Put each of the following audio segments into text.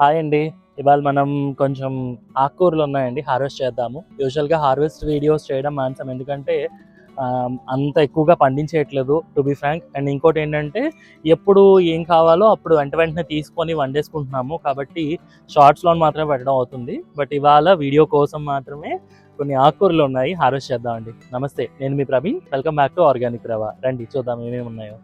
Hi అండి. ఇవాళ మనం కొంచెం ఆకుకూరలు ఉన్నాయండి, హార్వెస్ట్ చేద్దాము. యూజువల్‌గా హార్వెస్ట్ వీడియోస్ చేయడం మానేసాం. ఎందుకంటే అంత ఎక్కువగా పండించేయట్లేదు టు బీ ఫ్రాంక్. అండ్ ఇంకోటేంటంటే ఎప్పుడు ఏం కావాలో అప్పుడు వెంటనే తీసుకొని వండేసుకుంటున్నాము. కాబట్టి షార్ట్స్‌లో మాత్రమే పెట్టడం అవుతుంది. బట్ ఇవాళ వీడియో కోసం మాత్రమే కొన్ని ఆకుకూరలు ఉన్నాయి, హార్వెస్ట్ చేద్దామండి. నమస్తే, నేను మీ Praveen. Welcome back to organic Rava. రండి చూద్దాం ఏమేమి ఉన్నాయో.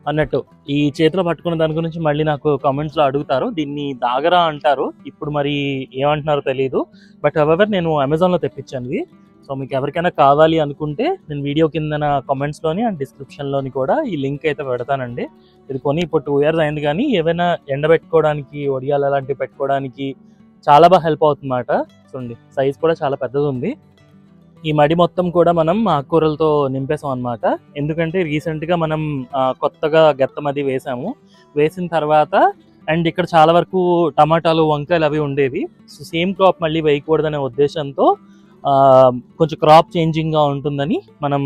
అన్నట్టు ఈ చేతిలో పట్టుకున్న దాని గురించి మళ్ళీ నాకు కామెంట్స్లో అడుగుతారు. దీన్ని దాగరా అంటారు. ఇప్పుడు మరి ఏమంటున్నారో తెలియదు. బట్ హవెవర్ నేను అమెజాన్లో తెప్పించాను ఇవి. సో మీకు ఎవరికైనా కావాలి అనుకుంటే నేను వీడియో కిందన కామెంట్స్లోని అండ్ డిస్క్రిప్షన్లోని కూడా ఈ లింక్ అయితే పెడతానండి. ఇది కొని ఇప్పుడు 2 years అయింది, కానీ ఏవైనా ఎండబెట్టుకోవడానికి, వడియాలు అలాంటివి పెట్టుకోవడానికి చాలా బాగా హెల్ప్ అవుతుందన్నమాట. చూడండి, సైజ్ కూడా చాలా పెద్దది ఉంది. ఈ మడి మొత్తం కూడా మనం ఆకుకూరలతో నింపేసాం అనమాట. ఎందుకంటే రీసెంట్గా మనం కొత్తగా గెత్తం అది వేసాము. వేసిన తర్వాత అండ్ ఇక్కడ చాలా వరకు టమాటాలు, వంకాయలు అవి ఉండేవి. సో సేమ్ క్రాప్ మళ్ళీ వేయకూడదనే ఉద్దేశంతో కొంచెం క్రాప్ చేంజింగ్గా ఉంటుందని మనం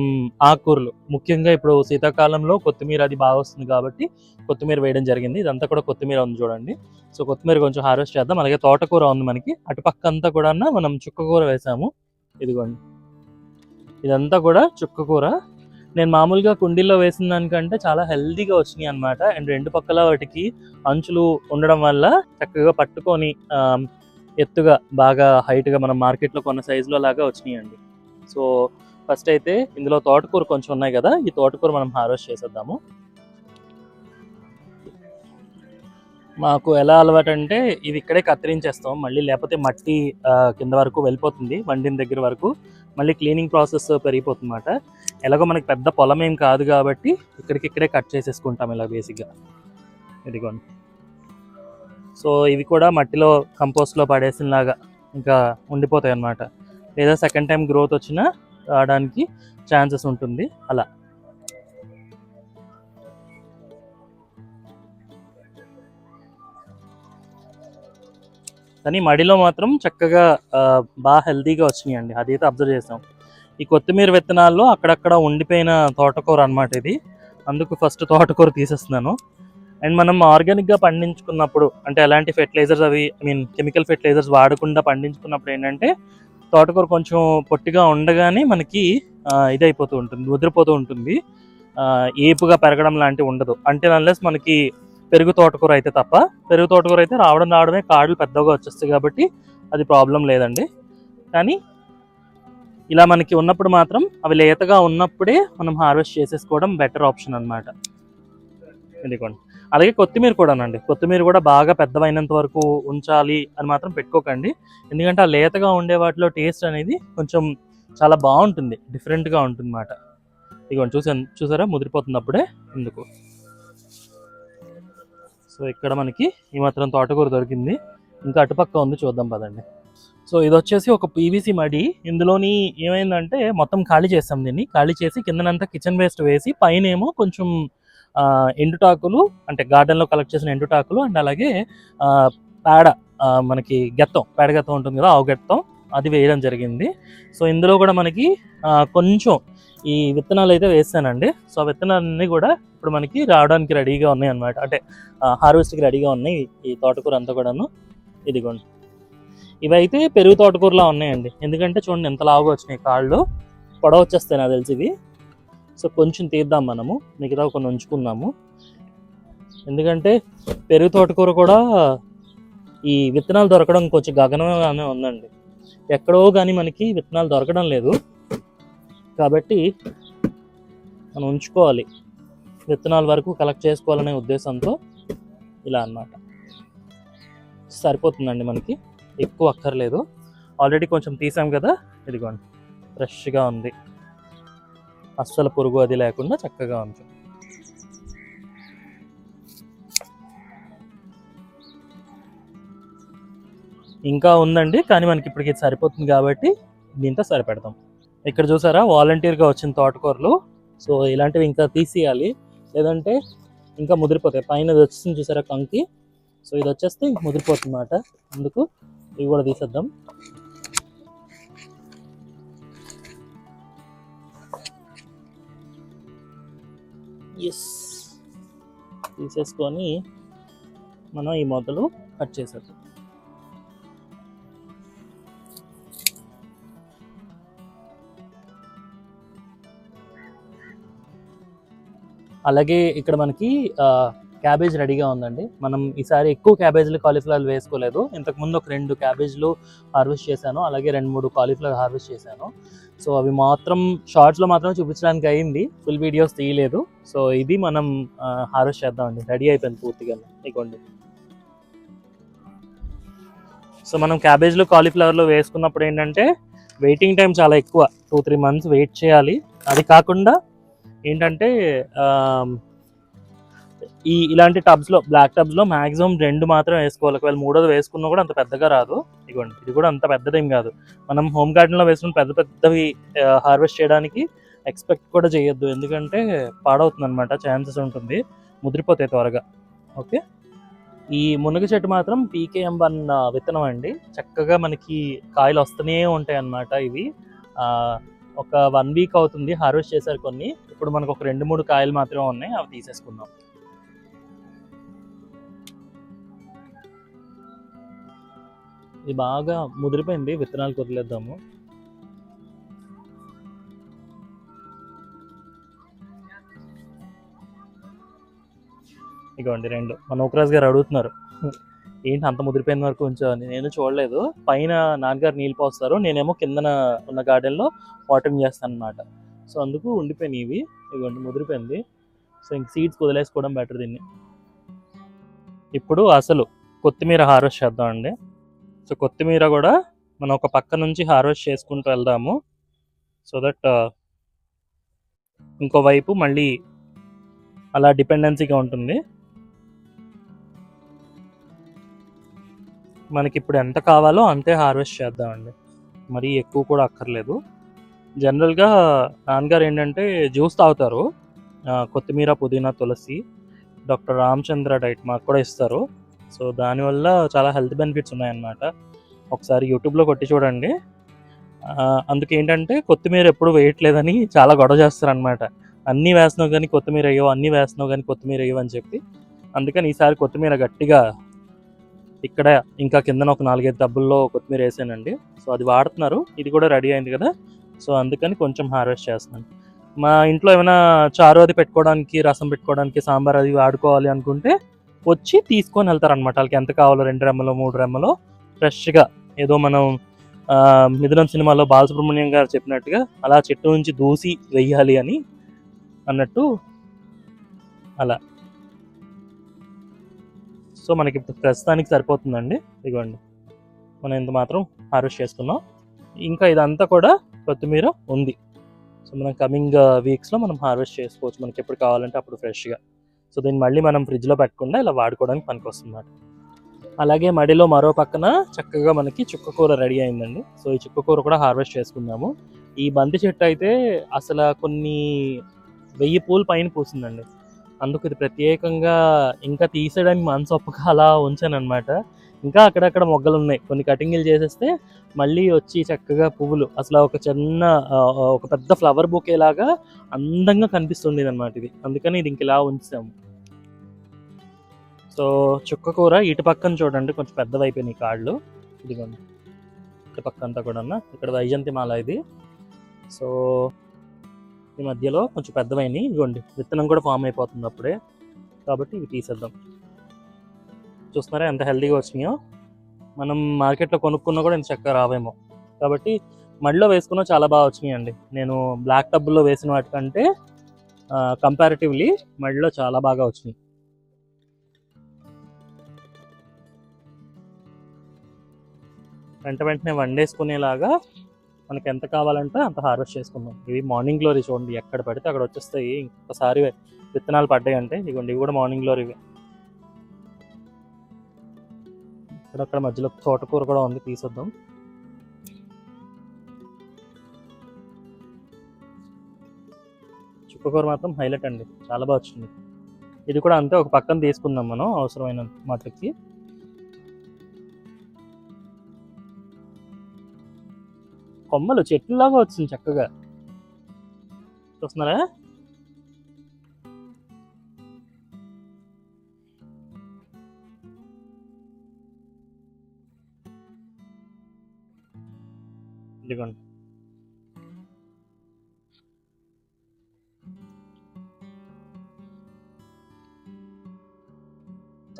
ఆకుకూరలు, ముఖ్యంగా ఇప్పుడు శీతాకాలంలో కొత్తిమీర అది బాగా వస్తుంది కాబట్టి కొత్తిమీర వేయడం జరిగింది. ఇదంతా కూడా కొత్తిమీర ఉంది చూడండి. సో కొత్తిమీర కొంచెం హార్వెస్ట్ చేద్దాం. అలాగే తోటకూర ఉంది మనకి. అటుపక్క అంతా కూడా మనం చుక్కకూర వేసాము. ఇదిగోండి, ఇదంతా కూడా చుక్కకూర. నేను మామూలుగా కుండీల్లో వేసిన దానికంటే చాలా హెల్దీగా వచ్చినాయి అనమాట. అండ్ రెండు పక్కల వాటికి అంచులు ఉండడం వల్ల చక్కగా పట్టుకొని ఎత్తుగా బాగా హైట్గా మనం మార్కెట్లో కొన్న సైజులో లాగా వచ్చినాయండి. సో ఫస్ట్ అయితే ఇందులో తోటకూర కొంచెం ఉన్నాయి కదా, ఈ తోటకూర మనం హార్వెస్ట్ చేసేద్దాము. మాకు ఎలా అలవాటు అంటే ఇవి ఇక్కడే కత్తిరించేస్తాం మళ్ళీ, లేకపోతే మట్టి కింద వరకు వెళ్ళిపోతుంది, వండిన దగ్గర వరకు. మళ్ళీ క్లీనింగ్ ప్రాసెస్ పెరిగిపోతుంది అన్నమాట. ఎలాగో మనకి పెద్ద పొలం ఏం కాదు కాబట్టి ఇక్కడికిక్కడే కట్ చేసేసుకుంటాం ఇలా బేసిక్గా. ఇదిగోండి. సో ఇవి కూడా మట్టిలో కంపోస్ట్లో పడేసినలాగా ఇంకా ఉండిపోతాయి అన్నమాట. లేదా సెకండ్ టైం గ్రోత్ వచ్చినా రావడానికి ఛాన్సెస్ ఉంటుంది అలా. కానీ మడిలో మాత్రం చక్కగా బాగా హెల్తీగా వచ్చినాయండి, అదైతే అబ్జర్వ్ చేసాం. ఈ కొత్తిమీర విత్తనాల్లో అక్కడక్కడ ఉండిపోయిన తోటకూర అనమాట ఇది. అందుకు ఫస్ట్ తోటకూర తీసేస్తున్నాను. అండ్ మనం ఆర్గానిక్గా పండించుకున్నప్పుడు, అంటే ఎలాంటి ఫెర్టిలైజర్స్ అవి కెమికల్ ఫెర్టిలైజర్స్ వాడకుండా పండించుకున్నప్పుడు ఏంటంటే తోటకూర కొంచెం పొట్టిగా ఉండగానే మనకి ఇదైపోతూ ఉంటుంది, ముదిరిపోతూ ఉంటుంది. ఏపుగా పెరగడం లాంటివి ఉండదు. అంటే అన్లెస్ మనకి పెరుగు తోటకూర అయితే తప్ప. పెరుగు తోటకూర అయితే రావడమే కాడలు పెద్దగా వచ్చేస్తాయి కాబట్టి అది ప్రాబ్లం లేదండి. కానీ ఇలా మనకి ఉన్నప్పుడు మాత్రం అవి లేతగా ఉన్నప్పుడే మనం హార్వెస్ట్ చేసేసుకోవడం బెటర్ ఆప్షన్ అనమాట. ఇదిగోండి. అలాగే కొత్తిమీర కూడానండి. కొత్తిమీర కూడా బాగా పెద్దవైనంత వరకు ఉంచాలి అని మాత్రం పెట్టుకోకండి. ఎందుకంటే ఆ లేతగా ఉండే వాటిలో టేస్ట్ అనేది కొంచెం చాలా బాగుంటుంది, డిఫరెంట్గా ఉంటుంది అన్నమాట. ఇదిగోండి, చూసారా ముదిరిపోతుంది అప్పుడే ఎందుకు. సో ఇక్కడ మనకి ఈ మాత్రం తోటకూర దొరికింది. ఇంకా అటుపక్క ఉంది, చూద్దాం పదండి. సో ఇది వచ్చేసి ఒక పీవీసీ మడి. ఇందులోని ఏమైందంటే మొత్తం ఖాళీ చేస్తాం. దీన్ని ఖాళీ చేసి కిందనంతా కిచెన్ వేస్ట్ వేసి పైన ఏమో కొంచెం ఎండుటాకులు, అంటే గార్డెన్లో కలెక్ట్ చేసిన ఎండుటాకులు అండ్ అలాగే పేడ, మనకి గెత్తం, పేడ గెత్తం ఉంటుంది కదా, ఆవు గెత్తం, అది వేయడం జరిగింది. సో ఇందులో కూడా మనకి కొంచెం ఈ విత్తనాలు అయితే వేస్తానండి. సో ఆ విత్తనాలన్నీ కూడా ఇప్పుడు మనకి రావడానికి రెడీగా ఉన్నాయి అనమాట. అంటే హార్వెస్ట్కి రెడీగా ఉన్నాయి ఈ తోటకూర అంతా కూడాను. ఇదిగోండి, ఇవైతే పెరుగు తోటకూరలా ఉన్నాయండి. ఎందుకంటే చూడండి ఎంత లావుగా వచ్చినాయి, కాళ్ళు పొడవ వచ్చేస్తాయి నాకు తెలిసి ఇవి. సో కొంచెం తీద్దాం మనము, మిగతా కొన్ని ఉంచుకుందాము. ఎందుకంటే పెరుగు తోటకూర కూడా ఈ విత్తనాలు దొరకడం కొంచెం గగనంగానే ఉందండి. ఎక్కడో కానీ మనకి విత్తనాలు దొరకడం లేదు కాబట్టి మనం ఉంచుకోవాలి, విత్తనాల వరకు కలెక్ట్ చేసుకోవాలనే ఉద్దేశంతో ఇలా అన్నమాట. సరిపోతుందండి మనకి, ఎక్కువ అక్కర్లేదు. ఆల్రెడీ కొంచెం తీసాం కదా, ఇదిగోండి ఫ్రెష్గా ఉంది, అస్సలు పురుగు అది లేకుండా చక్కగా ఉంది. ఇంకా ఉందండి, కానీ మనకి ఇప్పటికి సరిపోతుంది కాబట్టి దీంతో సరిపెడతాం. ఇక్కడ చూసారా వాలంటీర్గా వచ్చిన తోటకూరలు. సో ఇలాంటివి ఇంకా తీసేయాలి, లేదంటే ఇంకా ముదిరిపోతాయి. పైన వచ్చేసింది చూసారా కంకి. సో ఇది వచ్చేస్తే ఇంక ముదిరిపోతుంది అన్నమాట. అందుకు ఇవి కూడా తీసేద్దాం. ఎస్, తీసేసుకొని మనం ఈ మొదలు కట్ చేసేద్దాం. అలాగే ఇక్కడ మనకి క్యాబేజ్ రెడీగా ఉందండి. మనం ఈసారి ఎక్కువ క్యాబేజ్లు కాలీఫ్లవర్ వేసుకోలేదు. ఇంతకుముందు ఒక 2 క్యాబేజ్లు హార్వెస్ట్ చేశాను, అలాగే 2-3 కాలీఫ్లవర్ హార్వెస్ట్ చేశాను. సో అవి మాత్రం షార్ట్స్లో మాత్రం చూపించడానికి అయింది, ఫుల్ వీడియోస్ తీయలేదు. సో ఇది మనం హార్వెస్ట్ చేద్దామండి. రెడీ అయిపోయింది పూర్తిగా, ఇదిగోండి. సో మనం క్యాబేజ్లో కాలీఫ్లవర్లో వేసుకున్నప్పుడు ఏంటంటే వెయిటింగ్ టైం చాలా ఎక్కువ, 2-3 months వెయిట్ చేయాలి. అది కాకుండా ఏంటంటే ఇలాంటి టబ్స్లో, బ్లాక్ టబ్స్లో మ్యాక్సిమం 2 మాత్రం వేసుకోవాలి. ఒకవేళ 3ది వేసుకున్నా కూడా అంత పెద్దగా రాదు. ఇదిగోండి, ఇది కూడా అంత పెద్దదేం కాదు. మనం హోమ్ గార్డెన్లో వేసుకున్న పెద్ద పెద్దవి హార్వెస్ట్ చేయడానికి ఎక్స్పెక్ట్ కూడా చేయొద్దు, ఎందుకంటే పాడవుతుంది అనమాట, ఛాన్సెస్ ఉంటుంది, ముదిరిపోతాయి త్వరగా. ఓకే, ఈ మునగ చెట్టు మాత్రం PKM1 విత్తనం అండి. చక్కగా మనకి కాయలు వస్తూనే ఉంటాయి అన్నమాట. ఇవి ఒక 1 week అవుతుంది హార్వెస్ట్ చేశారు కొన్ని. ఇప్పుడు మనకు ఒక 2-3 కాయలు మాత్రమే ఉన్నాయి, అవి తీసేసుకుందాం. ఇది బాగా ముదిరిపోయింది, విత్తనాలు వదిలేద్దాము. ఇగోండి 2. మన ఓక్రాజ్ గారు అడుగుతున్నారు ఏంటి అంత ముదిరిపోయిన వరకు ఉంచామని. నేను చూడలేదు, పైన నాన్నగారు నీళ్ళు పోస్తారు, నేనేమో కిందన ఉన్న గార్డెన్లో వాటరింగ్ చేస్తాను అనమాట. సో అందుకు ఉండిపోయినాయి ఇవి. ఇవ్వండి, ముదిరిపోయింది. సో ఇంక సీడ్స్ వదిలేసుకోవడం బెటర్ దీన్ని. ఇప్పుడు అసలు కొత్తిమీర హార్వెస్ట్ చేద్దామండి. సో కొత్తిమీర కూడా మనం ఒక పక్క నుంచి హార్వెస్ట్ చేసుకుంటూ వెళ్దాము, సో దట్ ఇంకోవైపు మళ్ళీ అలా డిపెండెన్సీగా ఉంటుంది. మనకి ఇప్పుడు ఎంత కావాలో అంతే హార్వెస్ట్ చేద్దామండి, మరీ ఎక్కువ కూడా అక్కర్లేదు. జనరల్గా నాన్నగారు ఏంటంటే జ్యూస్ తాగుతారు, కొత్తిమీర, పుదీనా, తులసి. డాక్టర్ రామచంద్ర డైట్ మాకు కూడా ఇస్తారు. సో దానివల్ల చాలా హెల్త్ బెనిఫిట్స్ ఉన్నాయన్నమాట. ఒకసారి యూట్యూబ్లో కొట్టి చూడండి. అందుకేంటంటే కొత్తిమీర ఎప్పుడు వేయట్లేదని చాలా గొడవ చేస్తారనమాట. అన్నీ వేస్తున్నావు కానీ కొత్తిమీర వేయవు, అన్నీ వేస్తున్నావు కానీ కొత్తిమీర వేయవు అని చెప్పి. అందుకని ఈసారి కొత్తిమీర గట్టిగా ఇక్కడ ఇంకా కిందన ఒక 4-5 టబ్బుల్లో కొత్తిమీర వేసానండి. సో అది వాడుతున్నారు, ఇది కూడా రెడీ అయింది కదా, సో అందుకని కొంచెం హార్వెస్ట్ చేస్తున్నాను. మా ఇంట్లో ఏమైనా చారు అది పెట్టుకోవడానికి, రసం పెట్టుకోవడానికి, సాంబార్ అది వాడుకోవాలి అనుకుంటే వచ్చి తీసుకొని వెళ్తారనమాట. వాళ్ళకి ఎంత కావాలో 2 రెమ్మలో 3 రెమ్మలో ఫ్రెష్గా, ఏదో మనం మిథునం సినిమాలో బాలసుబ్రహ్మణ్యం గారు చెప్పినట్టుగా అలా చెట్టు నుంచి దూసి వెయ్యాలి అని అన్నట్టు అలా. సో మనకి ప్రస్తుతానికి సరిపోతుందండి. ఇదిగోండి, మనం ఇంత మాత్రం హార్వెస్ట్ చేసుకున్నాం. ఇంకా ఇదంతా కూడా కొత్తిమీర ఉంది. సో మనం కమింగ్ వీక్స్లో మనం హార్వెస్ట్ చేసుకోవచ్చు, మనకి ఎప్పుడు కావాలంటే అప్పుడు ఫ్రెష్గా. సో దీన్ని మళ్ళీ మనం ఫ్రిడ్జ్లో పెట్టకుండా ఇలా వాడుకోవడానికి పనికొస్తుంది. అలాగే మడిలో మరో పక్కన చక్కగా మనకి చుక్కకూర రెడీ అయిందండి. సో ఈ చుక్కకూర కూడా హార్వెస్ట్ చేసుకుందాము. ఈ బంతి చెట్టు అయితే అసలు కొన్ని 1000 పూలు పైన పూసిందండి. అందుకు ఇది ప్రత్యేకంగా ఇంకా తీసేయడానికి మనసు ఒప్పక అలా ఉంచాను అనమాట. ఇంకా అక్కడక్కడ మొగ్గలు ఉన్నాయి, కొన్ని కటింగ్లు చేసేస్తే మళ్ళీ వచ్చి చక్కగా పువ్వులు, అసలు ఒక చిన్న ఒక పెద్ద ఫ్లవర్ బొకే లాగా అందంగా కనిపిస్తుండేది అనమాట ఇది. అందుకని ఇది ఇంక ఇలా ఉంచాము. సో చుక్కకూర ఇటు పక్కన చూడండి, కొంచెం పెద్దవైపోయినాయి కాళ్ళు. ఇదిగోండి, ఇటు పక్క అంతా కూడా ఇక్కడ వైజంతి మాల ఇది. సో ఈ మధ్యలో కొంచెం పెద్దవైనాయి, ఇదిగోండి విత్తనం కూడా ఫామ్ అయిపోతుంది అప్పుడే, కాబట్టి ఇవి తీసేద్దాం. చూస్తున్నారా ఎంత హెల్తీగా వచ్చినాయో. మనం మార్కెట్లో కొనుక్కున్నా కూడా ఇంత చక్కగా రావేమో, కాబట్టి మడిలో వేసుకున్నా చాలా బాగా వచ్చినాయండి. నేను బ్లాక్ టబ్లో వేసిన వాటికంటే కంపారిటివ్లీ మడిలో చాలా బాగా వచ్చినాయి. వెంటనే వండేసుకునేలాగా మనకి ఎంత కావాలంటే అంత హార్వెస్ట్ చేసుకుందాం. ఇవి మార్నింగ్ గ్లోరీ చూడండి, ఎక్కడ పడితే అక్కడ వచ్చేస్తాయి. ఇంకొకసారి విత్తనాలు పడ్డాయి అంటే ఇవ్వండి, ఇవి కూడా మార్నింగ్ గ్లోరీ. ఇక్కడక్కడ మధ్యలో తోటకూర కూడా ఉంది, తీసేద్దాం. చుక్కకూర మాత్రం హైలైట్ అండి, చాలా బాగా వచ్చింది. ఇది కూడా అంతే, ఒక పక్కన తీసుకుందాం మనం అవసరమైన మట్టుకి. కొమ్మలు చెట్లులాగా వచ్చింది చక్కగా, చూస్తున్నారా. ఇదిగోండి.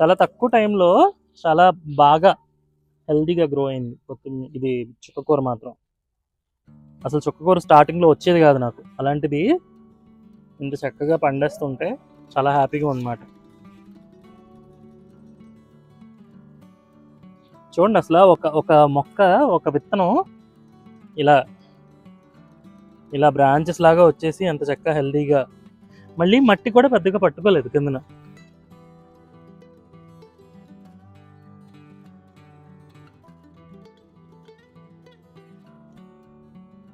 చాలా తక్కువ టైంలో చాలా బాగా హెల్తీగా గ్రో అయింది కొత్తిమీర. ఇది చుక్కకూర మాత్రం అసలు చుక్కకూర స్టార్టింగ్లో వచ్చేది కాదు నాకు, అలాంటిది ఇంత చక్కగా పండేస్తుంటే చాలా హ్యాపీగా ఉందన్నమాట. చూడండి అసలు ఒక ఒక మొక్క, ఒక విత్తనం ఇలా ఇలా బ్రాంచెస్ లాగా వచ్చేసి ఎంత చక్కగా హెల్తీగా, మళ్ళీ మట్టి కూడా పెద్దగా పట్టుకోలేదు కిందన.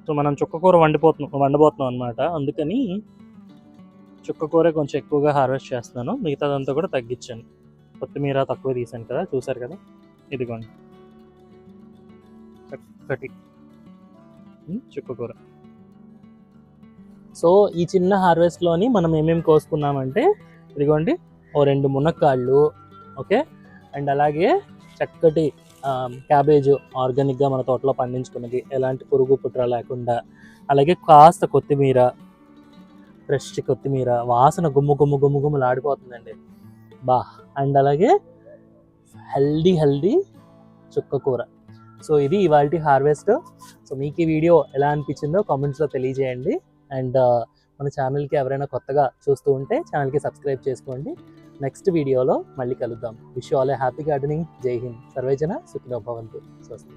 సో మనం చుక్కకూర వండబోతున్నాం అనమాట. అందుకని చుక్కకూర కొంచెం ఎక్కువగా హార్వెస్ట్ చేస్తున్నాను, మిగతాదంతా కూడా తగ్గించాను. కొత్తిమీర తక్కువ తీసాను కదా, చూసారు కదా. ఇదిగోండి చక్కటి చుక్కకూర. సో ఈ చిన్న హార్వెస్ట్లోని మనం ఏమేమి కోసుకున్నామంటే, ఇదిగోండి ఓ 2 మునక్కాళ్ళు, ఓకే, అండ్ అలాగే చక్కటి క్యాబేజ్ ఆర్గానిక్గా మన తోటలో పండించుకున్నది, ఎలాంటి పురుగు పుట్ర లేకుండా, అలాగే కాస్త కొత్తిమీర, ఫ్రెష్ కొత్తిమీర, వాసన గుమ్ములు ఆడిపోతుందండి బా, అండ్ అలాగే హెల్దీ చుక్కకూర. సో ఇది ఇవాల్టి హార్వెస్ట్. సో మీకు ఈ వీడియో ఎలా అనిపించిందో కామెంట్స్లో తెలియజేయండి. అండ్ మన ఛానల్కి ఎవరైనా కొత్తగా చూస్తూ ఉంటే ఛానల్కి సబ్స్క్రైబ్ చేసుకోండి. నెక్స్ట్ వీడియోలో మళ్ళీ కలుద్దాం. Wish you all A happy gardening. జై హింద్. సర్వేజన సుఖినో భవంతు. స్వస్తి.